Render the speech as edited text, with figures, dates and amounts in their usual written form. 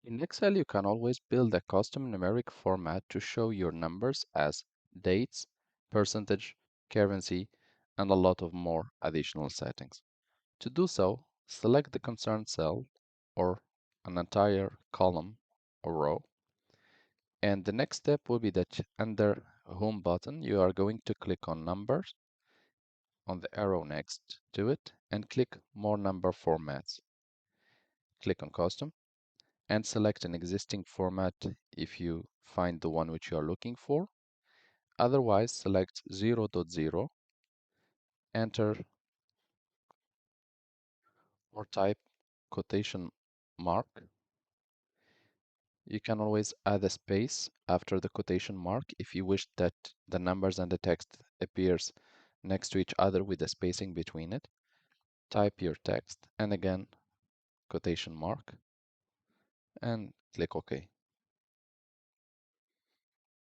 In Excel, you can always build a custom numeric format to show your numbers as dates, percentage, currency, and a lot of more additional settings. To do so, select the concerned cell or an entire column or row, and the next step will be that under Home button, you are going to click on Numbers on the arrow next to it and click More Number Formats. Click on Custom and select an existing format if you find the one which you are looking for. Otherwise, select 0.0, enter or type quotation mark. You can always add a space after the quotation mark if you wish that the numbers and the text appears next to each other with a spacing between it. Type your text and again quotation mark and click OK.